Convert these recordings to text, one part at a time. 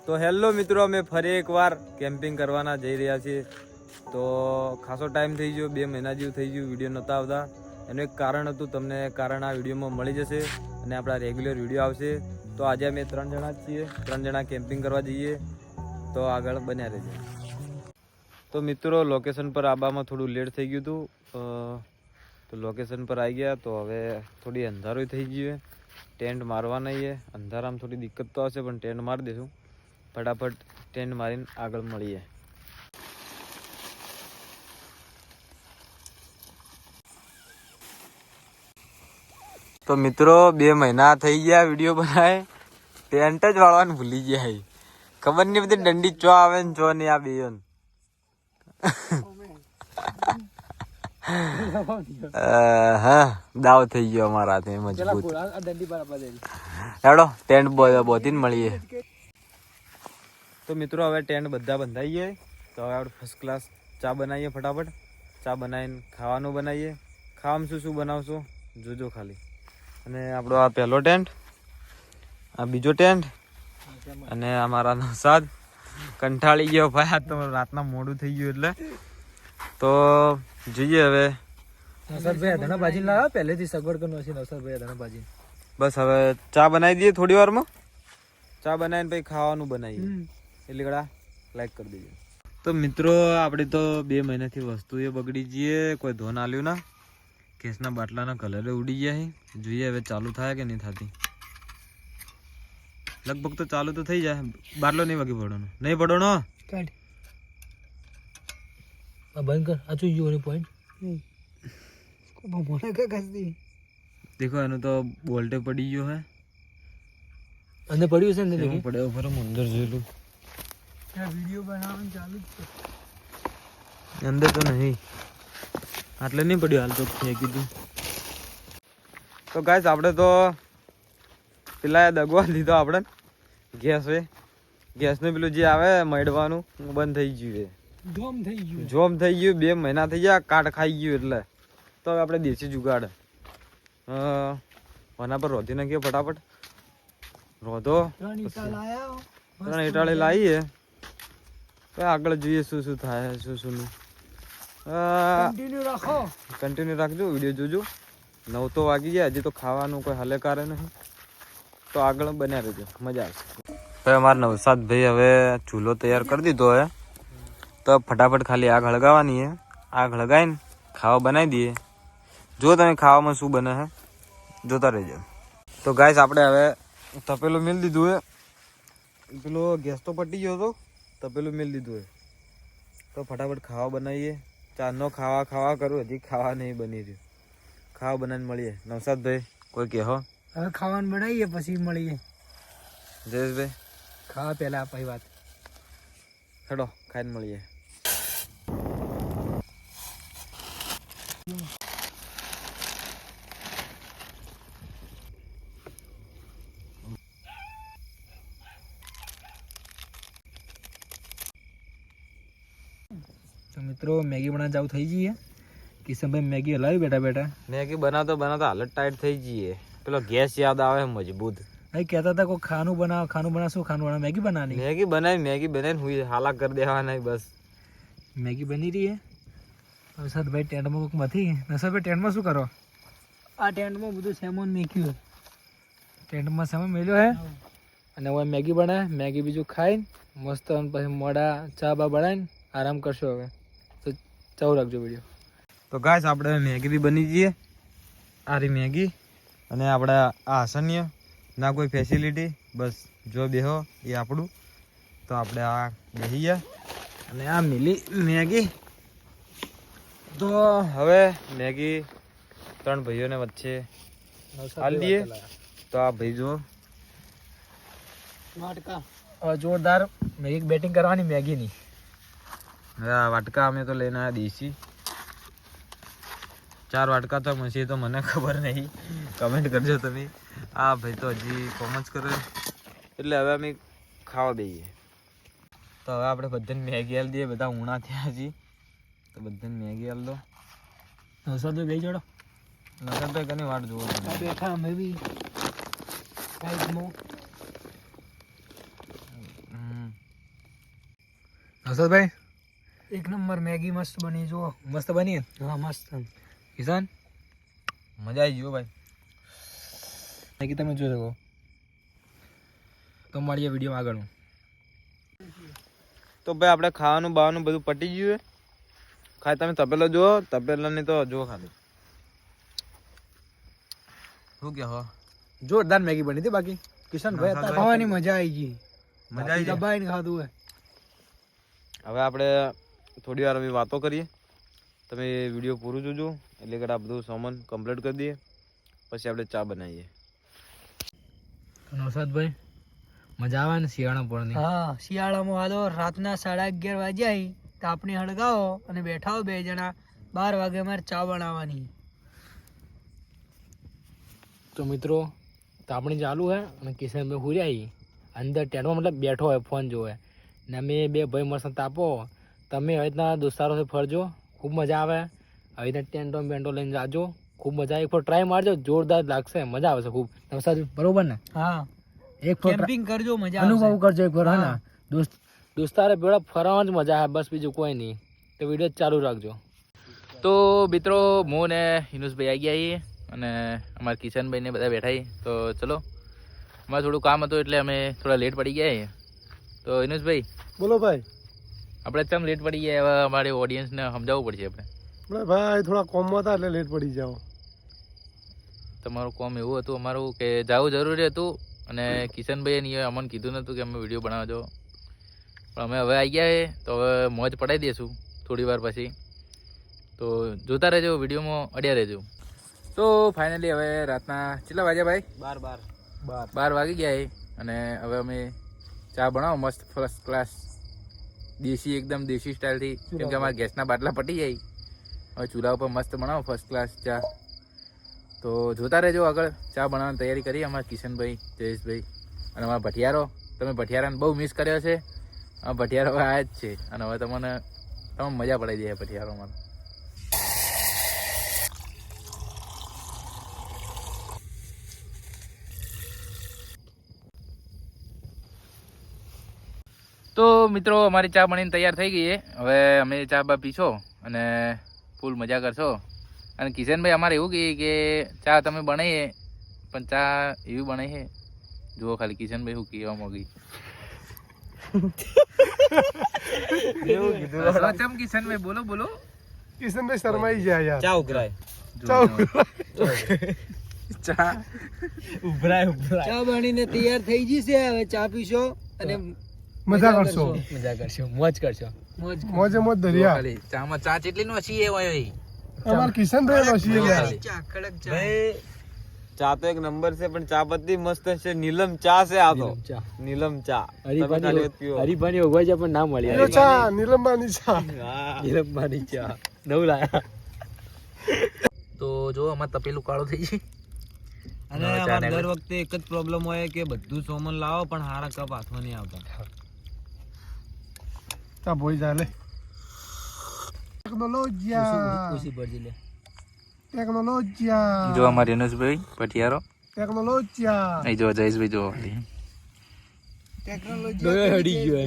તો હેલો મિત્રો, અમે ફરી એકવાર કેમ્પિંગ કરવાના જઈ રહ્યા છીએ. તો ખાસો ટાઈમ થઈ ગયો, 2 મહિના જેવું થઈ ગયું વિડીયો નહોતા આવતા. એનું એક કારણ હતું, તમને કારણ આ વિડીયોમાં મળી જશે અને આપણા રેગ્યુલર વિડીયો આવશે. તો આજે અમે 3 જણા જ છીએ, 3 જણા કેમ્પિંગ કરવા જઈએ. તો આગળ બન્યા રહેજો. તો મિત્રો, લોકેશન પર આવવામાં થોડું લેટ થઈ ગયું હતું. તો લોકેશન પર આવી ગયા. તો હવે થોડી અંધારું થઈ ગયું. ટેન્ટ મારવા નહીં, અંધારામાં થોડી દિક્કત તો હશે, પણ ટેન્ટ મારી દઈશું. ફટાફટ ટેન્ટ મારીને આગળ મળીએ. તો મિત્રો, 2 મહિના થઈ ગયા વિડીયો બનાવે, ટેન્ટ જ વાળવાનું ભૂલી ગયા. ખબર નહીં બધી દંડી ચો આવે ને ચો નહીં આ બેન. હા, દાવ થઈ ગયો અમારા હાથે મજબૂત. હેડો ટેન્ટ બોધીને મળીએ. તો મિત્રો, હવે ટેન્ટ બધા બંધાઈએ. તો હવે આપણે ફર્સ્ટ ક્લાસ ચા બનાવીએ. ફટાફટ ચા બનાવીને ખાવાનું બનાવીએ. ખાવામાં શું શું બનાવશો જોજો ખાલી. અને આપણો આ પહેલો ટેન્ટ, આ બીજો ટેન્ટ, અને અમારા નવસાદ કંટાળી ગયો ભાઈ. આ તો રાતના મોડું થઈ ગયું એટલે. તો જોઈએ હવે. નવસાદભાઈ અધાણા ભાજી લાવ્યા, પહેલેથી સગવડ કરવાનું છે. નવસાદભાઈ અધાણા ભાજી બસ હવે ચા બનાવી દઈએ થોડી વારમાં. ચા બનાવીને પછી ખાવાનું બનાવીએ. એટલે કડા લાઈક કરી દેજો. તો મિત્રો, આપણે તો 2 મહિનાથી વસ્તુ એ બગડી જઈએ, કોઈ ધોન આલ્યું ના. ગેસના બાટલાના કલરે ઉડી ગયા. જોઈએ હવે ચાલુ થાય કે નહીં થતી. લગભગ તો ચાલુ તો થઈ જાય. બાટલો નહીં વાગી પડવાનો, નહીં પડવાનો. બંધ કર. આ જોઈએ પોઈન્ટ દેખો, એનું તો બોલ્ટે પડી ગયો હે. અંદર પડ્યું છે ને, પડ્યો ફરો અંદર જોયેલું. વિડીયો બનાવવાનું ચાલુ જ છે. અંદર તો નહીં, આટલે નહીં પડ્યું. હાલ તો ફેંકી દીધું. તો ગાઈસ, આપણે તો પેલા દગવા દીધો આપણે ગેસ. ગેસનું પેલું જે આવે મડવાનું બંધ થઈ ગયું. જોમ થઈ ગયું. 2 મહિના થઈ ગયા, કાટ ખાઈ ગયું. એટલે તો હવે આપણે દેશી જુગાડ આના પર રોધી નાખીએ. ફટાફટ રોધો. 3 ઇટાળી લાવીએ. આગળ જોઈએ શું શું થાય, શું શું નહીં. કન્ટિન્યુ રાખજો, વિડીયો જોજો. 9 તો વાગી ગયા, હજી તો ખાવાનું કોઈ હલેકારે નહીં. તો આગળ બન્યા રહેજો, મજા આવશે. હવે અમારા નવસાદભાઈ હવે ચૂલો તૈયાર કરી દીધો હે. તો ફટાફટ ખાલી આગ હળગાવવાની હે. આગ હળગાવીને ખાવા બનાવી દઈએ. જો તમે ખાવામાં શું બને હે જોતા રહેજો. તો ગાઈસ, આપણે હવે તપેલું મેળ દીધું હે. પેલો ગેસ તો પટી ગયો હતો, તપેલું મેળ દીધું હે. તો ફટાફટ ખાવા બનાવીએ. ચારનો ખાવા કરું, હજી ખાવા નહીં બની રહ્યું. ખાવા બનાવીને મળીએ. નવસાદભાઈ કોઈ કહો. હવે ખાવાનું બનાવીએ પછી મળીએ. જયેશભાઈ ખાવા પહેલા પછી વાત. હેડો ખાઈને મળીએ. તો મિત્રો, મેગી બનાવવા જાવ થઈ જઈએ. કિશનભાઈ મેગી હલાવી બેઠા બેઠા. મેગી બનાવતો હાલત ટાઈટ થઈ જઈએ. પેલો ગેસ યાદ આવે મજબૂત. ભાઈ કહેતા હતા કોઈ ખાનું બનાવ. શું ખાનું બનાવ? મેગી બનાવવાની. મેગી બનાવીને હું હાલા કરી દેવાના બસ. મેગી બની રહી હે. નવસાદભાઈ ટેન્ટમાં કોઈક નથી. નવસાદભાઈ ટેન્ટમાં શું કરો? આ ટેન્ટમાં બધું સેમોન મેક્યું. ટેન્ટમાં સેમોન મેલ્યો હે. અને હવે મેગી બનાવે. મેગી બીજું ખાઈને મસ્ત પછી મોડા ચા બા બનાવીને આરામ કરશો. હવે તો ચાલુ રાખજો વિડીયો. તો ગાઈસ, આપણે મેગી બી બની જઈએ. આ રહી મેગી. અને આપણે આ આસન્ય ના કોઈ ફેસિલિટી, બસ જો બેહો એ આપણું. તો આપણે આ બેસી ગયા અને આ મિલી મેગી. તો હવે મેગી 3 ભાઈઓને વચ્ચે હાલ દઈએ. તો આ ભાઈ જો જોરદાર મેગી બેટિંગ કરવાની. મેગીની વાટકા અમે તો લઈને આવ્યા દેશી. 4 વાટકા તો મસી તો મને ખબર નહીં. કમેન્ટ કરજો તમે. આ ભાઈ તો હજી કોમર્સ કરે. એટલે હવે અમે ખાવા બેસીએ. તો હવે આપણે બધાને મેગી હાલ દઈએ. બધા ઊણા થયા હજી. તો બધાને મેગી હાલ દો. નવસાદભાઈ બે જોડો. નવસાદભાઈ ઘણી વાટ જોવો. બેઠા અમે બી. નવસાદભાઈ એક નંબર મેગી મસ્ત બની જુઓ. મસ્ત બની હા મસ્ત. કિશન મજા આવી ગયો ભાઈ. મેગી તમે જોઈ શકો. તો મળીએ વિડીયો આગળ. તો ભાઈ આપણે ખાવાનું બાવાનું બધું પટી ગયું છે. ખાય તમે તપેલો જુઓ, તપેલાની તો જુઓ ખાલી. શું કે હો જોરદાર મેગી બની હતી. બાકી કિશનભાઈ હતા ખાવાની મજા આવી ગઈ. મજા આવી જાય. દબાઈને ખાધું હે. હવે આપણે થોડી વાર વાતો કરીએ. તમે વિડીયો પૂરું જોજો એટલે કે આ બધું સામાન કમ્પ્લીટ કરી દઈએ, પછી આપણે ચા બનાવીએ. નવસાદભાઈ મજા આવે ને શિયાળા પડની. હા શિયાળામાં હાલો રાતના 11:30 વાગ્યા તાપણી હળગાવો અને બેઠા હો 2 જણા. 12 વાગે અમારે ચા બનાવવાની. તો મિત્રો તાપણી ચાલુ હે અને કિશનભાઈ હુર્યા અંદર ટેન્ટમાં મતલબ બેઠો હોય ફોન જોવે ને અમે 2 ભાઈ મસ્ત તાપો. તમે આવી રીતના દોસ્તારોથી ફરજો, ખૂબ મજા આવે. આવી રીતના ટેન્ટો બેન્ટો લઈને જાજો, ખૂબ મજા આવે. એક ફોર ટ્રાય મારજો, જોરદાર લાગશે, મજા આવશે ખૂબ. નવસાદ બરોબર ને? હા એક ફોર કેમ્પિંગ કરજો, મજા અનુભવ કરજો એક વાર. હા દોસ્તારે ભેળા ફરવામાં જ મજા આવે, બસ બીજું કોઈ નહીં. તો વિડીયો ચાલુ રાખજો. તો મિત્રો હું ને હિનુસભાઈ આવી ગયા છીએ અને અમારા કિશનભાઈને બધા બેઠા છીએ. તો ચલો, અમારે થોડું કામ હતું એટલે અમે થોડા લેટ પડી ગયા છીએ. તો હિનુસભાઈ બોલો ભાઈ. આપણે ચમ લેટ પડી ગયા, હવે અમારે ઓડિયન્સને સમજાવવું પડશે. આપણે ભાઈ થોડા કોમમાં હતા એટલે લેટ પડી જાઓ. તમારું કોમ એવું હતું અમારું કે જવું જરૂરી હતું અને કિશનભાઈએ અમને કીધું નહોતું કે અમે વિડીયો બનાવજો, પણ અમે હવે આવી ગયા છીએ તો હવે મોજ પડાવી દઈશું થોડી વાર પછી. તો જોતા રહેજો, વિડીયોમાં અડ્યા રહેજો. તો ફાઇનલી હવે રાતના કેટલા વાગ્યા ભાઈ? 12 વાગી ગયા છે અને હવે અમે ચા બનાવો મસ્ત ફર્સ્ટ ક્લાસ દેશી, એકદમ દેશી સ્ટાઇલથી, કેમ કે અમારા ગેસના બાટલા પટી જાય. હવે ચૂલા ઉપર મસ્ત બનાવો ફર્સ્ટ ક્લાસ ચા. તો જોતા રહેજો આગળ. ચા બનાવવાની તૈયારી કરી અમારા કિશનભાઈ, જયેશભાઈ અને અમારા ભઠિયારો. તમે ભઠિયારાને બહુ મિસ કર્યો છે. આ ભઠિયારો હવે આવ્યા જ છે અને હવે તમને મજા પડાવી દે ભઠિયારોમાં. તો મિત્રો અમારી ચા બનીને તૈયાર થઈ ગઈ છે. હવે અમે ચા બા પીશો અને ફૂલ મજા કરશો. અને કિશનભાઈ અમારે એવું કહે કે ચા તમે બનાવીએ પણ ચા એવી બનાવી છે, જુઓ ખાલી કિશનભાઈ શું કહેવા માંગી. કિશનભાઈ બોલો બોલો. કિશનભાઈ શરમાઈ ગયા યાર. ચા ઉકરાય. ચા બનીને તૈયાર થઈ ગઈ છે. હવે ચા પીશો અને મજા કરશો, મોજ કરશો. મોજે મોજ દરિયા. ખાલી ચામાં ચા જેટલી નો છીએ હોય અમાર કિશનભાઈ નો છીએ યાર. ચા કડક ચા. ભાઈ ચા તો એક નંબર છે, પણ ચા પત્તી મસ્ત છે. નીલમ ચા છે આ તો. નીલમ ચા તમે ખાલી પીઓ. હરીફાની ઓગવાઈ જાય પણ ના મળી. નીલો ચા, નીલમબાની ચા. નીલમબાની ચા નવું લાયા. તો જો અમાર તપેલું કાળું થઈ છે. અને અમારે દર વખતે એક જ પ્રોબ્લેમ હોય કે બધું સોમન લાવો પણ હારા કપ હાથમાં નહીં આવતા. ચા ભોઈ જા લે. ટેકનોલોજીયા, ખુશી ભરજી લે. ટેકનોલોજીયા. જો અમાર રેનુસભાઈ પટિયારો. ટેકનોલોજીયા. અહીં જો જયેશભાઈ જો. ટેકનોલોજી હડી ગયો.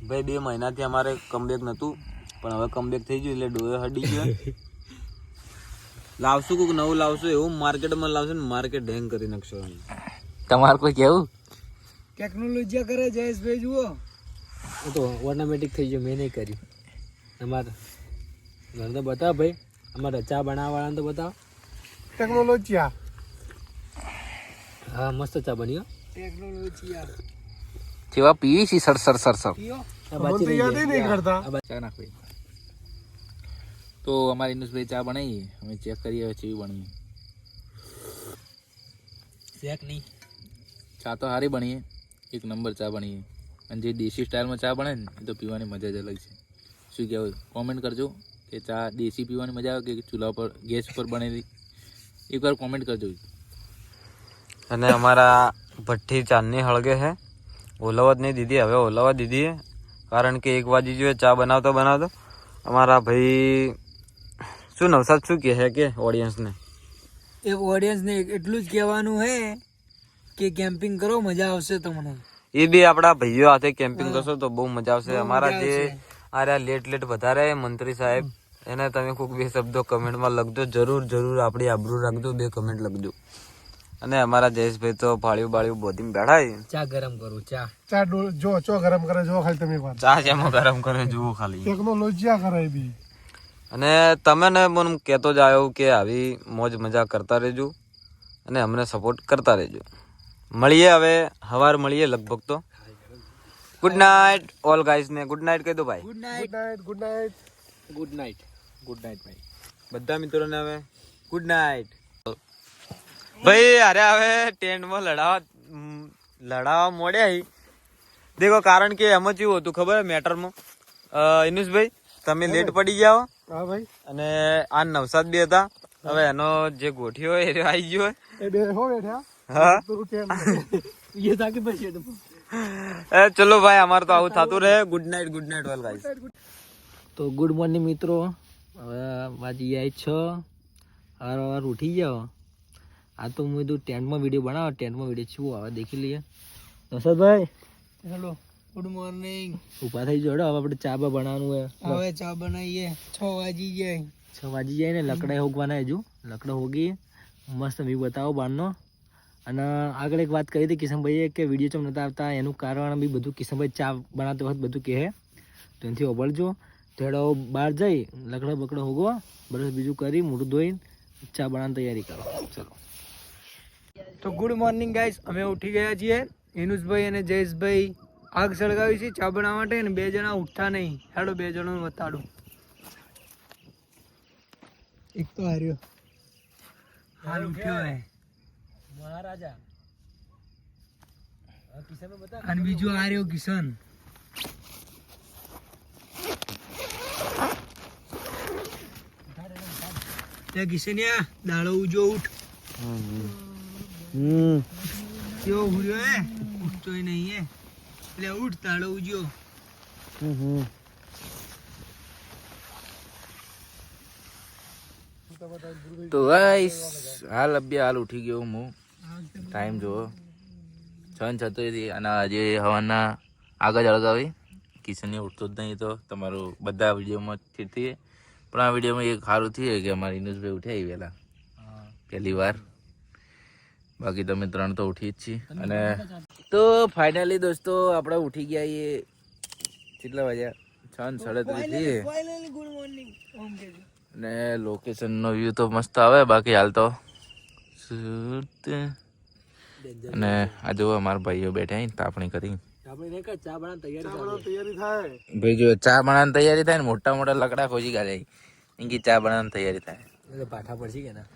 ભાઈ 2 મહિનાથી અમારે કમબેક નતું, પણ હવે કમબેક થઈ ગયું એટલે ડોએ હડી ગયો. લાવશું કોઈક નવું લાવશું, એવું માર્કેટમાં લાવશું ને માર્કેટ હેંગ કરી નાખશો. તમારે કોઈ કેવું? ટેકનોલોજી કરે જયેશભાઈ જુઓ. તો ઓટોમેટિક થઈ ગયું, મેં નહીં કર્યું. અમારે ઘર તો બતાવો ભાઈ, અમારે ચા બનાવવાળાને તો બતાવો. ટેકનોલોજીયા. હા મસ્ત ચા બની હો. ટેકનોલોજી જેવા પીવી છે સર સર સર સર. પીઓ. મને તો યાદ નહીં કરતા. ચા નાખ ભાઈ. તો અમારી ઇનુસભાઈ ચા બનાવી, અમે ચેક કરીએ હવે કેવી બની. શેક નહીં. ચા તો સારી બની, એક નંબર ચા બની. અને જે દેશી સ્ટાઇલમાં ચા બને ને એ તો પીવાની મજા જ અલગ છે. શું કહેવું, કોમેન્ટ કરજો કે ચા દેશી પીવાની મજા આવે કે ચૂલા પર ગેસ ઉપર બનેલી, એકવાર કોમેન્ટ કરજો. અને અમારા ભઠ્ઠી ચાંદની હળગે છે, ઓલવત નહીં દીધી, હવે ઓલવવા દીધી છે. કારણ કે 1 વાગી જોઈએ ચા બનાવતો બનાવતો. અમારા ભાઈ શું નવસાદ શું કહે કે ઓડિયન્સને? એક ઓડિયન્સને એટલું જ કહેવાનું હે કે કેમ્પિંગ કરો, મજા આવશે તમને. એ બી આપડા ભાઈઓ હાથે કેમ્પિંગ કરશો તો બહુ મજા આવશે. અમારા જે આ લેટ વધારે મંત્રી સાહેબ એને તમે કોઈક બે શબ્દો કમેન્ટમાં લખજો, જરૂર આપણી આબરૂ રાખજો, 2 કમેન્ટ લખજો. અને અમારા જયેશભાઈ તો ફાળ્યું બાળ્યું બોધીને બેઠા છે. ચા ગરમ કરું ચા. ચા જો ચો ગરમ કરે જો ખાલી તમે વાર ચા જેમાં ગરમ કરે જુઓ ખાલી. ટેકનોલોજી કરે બી. અને તમે ને મને કહેતો જ આવ્યો કે આવી મોજ મજા કરતા રહેજો અને અમને સપોર્ટ કરતા રહેજો. મળીએ હવે સવાર મળીએ લગભગ તો. ગુડ નાઇટ ઓલ ગાઈસ ને ગુડ નાઇટ કહી દો ભાઈ. Good good night. Night good night good night. Good night ભાઈ. બધા મિત્રોને હવે ગુડ નાઇટ. ભાઈ અરે હવે ટેન્ટમાં લડાવા મોડ્યા. દેખો કારણ કે એમાં કેવું હતું ખબર મેટરમાં ઇનુસભાઈ તમે લેટ પડી જાઓ હા ભાઈ અને આ નવસાદ બી હતા. હવે એનો જે ગોઠિયો હોય એ આવી ગયો એ બે હો બેઠા હા. તો કેમ ये ताकि बचे तो ચલો ભાઈ અમારે તો આવું થતું રહે. Good night all guys. તો ગુડ મોર્નિંગ મિત્રો. હવે વાજી જાય 6. વાર ઉઠી જાઓ. આ તો હું કીધું ટેન્ટમાં વિડીયો બનાવો. ટેન્ટમાં વિડીયો શું આવે દેખી લઈએ. નસરભાઈ हेलो गुड मॉर्निंग. ઊભા થઈ જોડો. હવે આપણે ચા બા બનાવવાનું હોય. હવે ચા બનાવીએ 6 વાગી જાય. 6 વાગી જાય ને લકડા હોગવાના હજુ. લકડા હોગી મસ્ત વ્યૂ બતાવો બહારનો. અને આગળ એક વાત કરી હતી કિશનભાઈએ કે વિડીયો ચમ નતા આવતા એનું કારણ બી બધું કિશનભાઈ ચા બનાવતી વખત બધું કહે તો એનાથી ઓબળજો. થોડો બહાર જઈ લકડા બકડા હોગો બરસ બીજું કરી મોઢું ધોઈને ચા બનાવવાની તૈયારી કરો. ચલો તો ગુડ મોર્નિંગ ગાઈસ. અમે ઉઠી ગયા છીએ. હિનુસભાઈ અને જયેશભાઈ આગ સળગાવી છે ચા બનાવવા માટે અને 2 જણા ઉઠતા નહીં. હેડો 2 જણાનું બતાડું. એક તો હાર્યો હાલ ઉઠ્યો હે મહારાજા અને બીજો હાર્યો કિશન. કિશનિયા દાડો ઉજો ઉઠ. કેવો હુર્યો હે ઉઠતોય નહીં હે એટલે ઉઠ દાડો ઉજો. તો ગાઈસ હાલ ઉઠી ગયો હું. ટાઈમ જુઓ 6:36 અને આજે હવાના આગળ અળગાવી. કિશનને ઉઠતો જ નહીં તો તમારું બધા વિડીયોમાં થતી. પણ આ વિડીયોમાં એક સારું થયું કે અમારા ઇનુસભાઈ ઉઠ્યા વહેલા પહેલી વાર. બાકી તમે 3 તો ઉઠી જ છીએ. અને તો ફાઇનલી દોસ્તો આપણે ઉઠી ગયા એ કેટલા વાગ્યા 6:37 થઈ. ગુડ મોર્નિંગ ઓમ કે અને લોકેશનનો વ્યૂ તો મસ્ત આવે. બાકી હાલ તો અને આ જો અમારા ભાઈઓ બેઠા તાપણી કરી. ચા બનાવવાની તૈયારી થાય ભાઈ જો ચા બનાવવાની તૈયારી થાય ને મોટા લકડા ખોજી કાઢે એની ચા બનાવવાની તૈયારી થાય. એટલે પાઠા પડશે કે ના.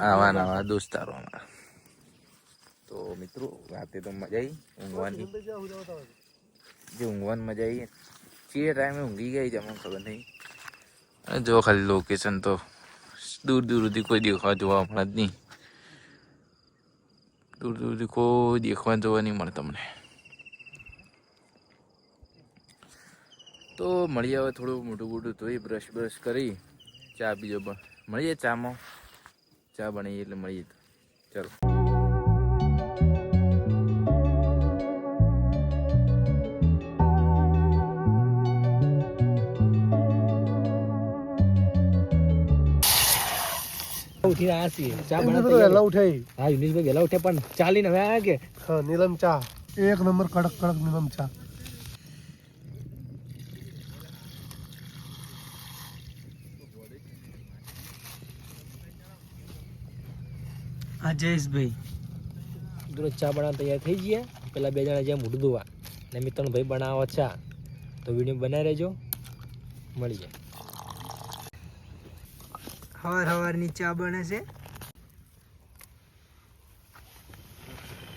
આવા દોસ્તારો અમારા. તો મિત્રો રાતે તો મજા આવી ઊંઘવાની. જે ઊંઘવાની મજા આવી જે ટાઈમે ઊંઘી ગઈ જમવાનું ખબર નહીં. અને જો ખાલી લોકેશન તો દૂર સુધી કોઈ દેખવા જોવા મળે જ નહીં. દૂર સુધી કોઈ દેખવા જોવા નહીં મળે તમને. તો મળીએ હવે થોડું મોટું ધોઈ બ્રશ કરી ચા બીજો મળીએ. ચામાં ચા બનાવીએ એટલે મળીએ. ચાલો ઉઠીને આવ્યા છીએ ચા તો બનાવતા. વહેલા ઉઠાઈ. હા યુનિસભાઈ વહેલા ઉઠ્યા પણ ચાલીને હવે આવ્યા કે હા નીલમ ચા 1 નંબર કડક નીલમ ચા. હા જયેશભાઈ દૂર ચા બનાવવા તૈયાર થઈ ગયા. પેલા 2 જણા જ્યાં મોઢું ધોવા ને મિત્રનો ભાઈ બનાવો ચા. તો વિડીયો બનાવી રહેજો. મળીએ. હવારની ચા બને છે.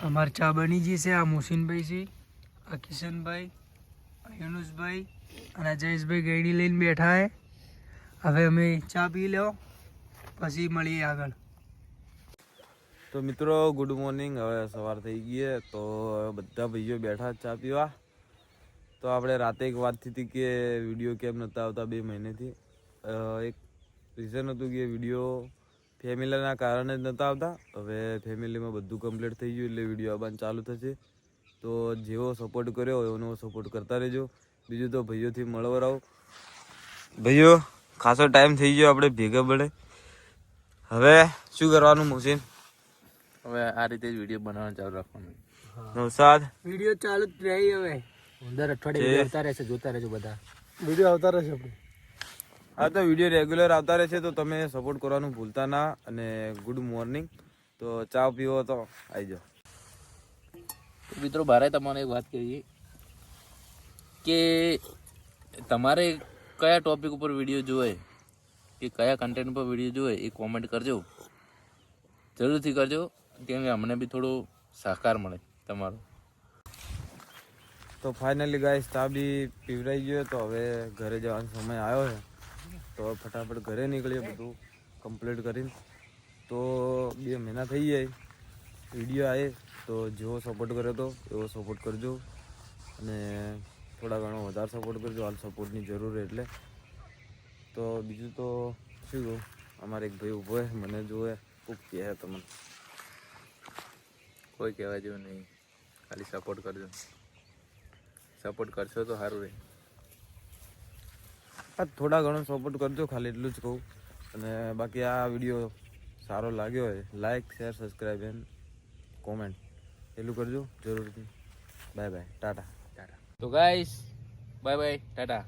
અમાર ચા બની ગઈ છે. આ મોસીનભાઈ છે, આ કિશનભાઈ, આ યુનુસભાઈ અને આ જયેશભાઈ ગયડી લઈને બેઠા છે. હવે અમે ચા પી લો પછી મળીએ આગળ. તો મિત્રો ગુડ મોર્નિંગ. હવે સવાર થઈ ગઈ તો હવે બધા ભાઈઓ બેઠા ચા પીવા. તો આપણે રાતે એક વાત થઈ હતી કે વિડીયો કેમ નહોતા આવતા 2 મહિનેથી. એક રીઝન હતું કે વિડીયો ફેમિલીના કારણે જ નહોતા આવતા. હવે ફેમિલીમાં બધું કમ્પ્લીટ થઈ ગયું એટલે વિડીયો આવવાનું ચાલુ થશે. તો જેવો સપોર્ટ કર્યો એનો સપોર્ટ કરતા રહેજો. બીજું તો ભાઈઓથી મળવા રહો. ભાઈઓ ખાસો ટાઈમ થઈ ગયો આપણે ભેગા પડે. હવે શું કરવાનું મોહસિન? હવે આ રીતે જ વિડીયો બનાવવાનું ચાલુ રાખવાનું. નવસાદ વિડીયો ચાલુ જ રહી હવે દર અઠવાડિયે આવતા રહેશે, જોતા રહેજો બધા. वीडियो આવતા રહેશે આપણે. હા તો વિડીયો રેગ્યુલર આવતા રહેશે તો તમે સપોર્ટ કરવાનું ભૂલતા ના. અને ગુડ મોર્નિંગ. તો ચા પીવો તો આવી જાઓ. તો મિત્રો બારે તમને એક વાત કહીએ કે તમારે કયા ટોપિક ઉપર વિડીયો જોઈએ કે કયા કન્ટેન્ટ પર વિડીયો જોઈએ એ કોમેન્ટ કરજો, જરૂરથી કરજો, કેમ કે અમને બી થોડો સહકાર મળે તમારો. તો ફાઇનલી ગાઈસ ચા બી પીવરાઈ ગયો તો હવે ઘરે જવાનો સમય આવ્યો છે. તો ફટાફટ ઘરે નીકળીએ બધું કમ્પ્લીટ કરીને. તો 2 મહિના થઈ જાય વિડીયો આવે તો જેવો સપોર્ટ કર્યો તો એવો સપોર્ટ કરજો અને થોડા ઘણો વધારે સપોર્ટ કરજો. હાલ સપોર્ટની જરૂર એટલે. તો બીજું તો શું કહું, અમારે એક ભાઈ ઊભો છે મને જોવે ખૂબ કહે તમને. કોઈ કહેવા જેવું નહીં, ખાલી સપોર્ટ કરજો. સપોર્ટ કરશો તો સારું રહે. હા થોડા ઘણો સપોર્ટ કરજો, ખાલી એટલું જ કહું. અને બાકી આ વિડીયો સારો લાગ્યો હોય like share subscribe and comment એટલું કરજો જરૂરથી. Bye bye, Tata. તો ગાઈસ બાય બાય, ટાટા.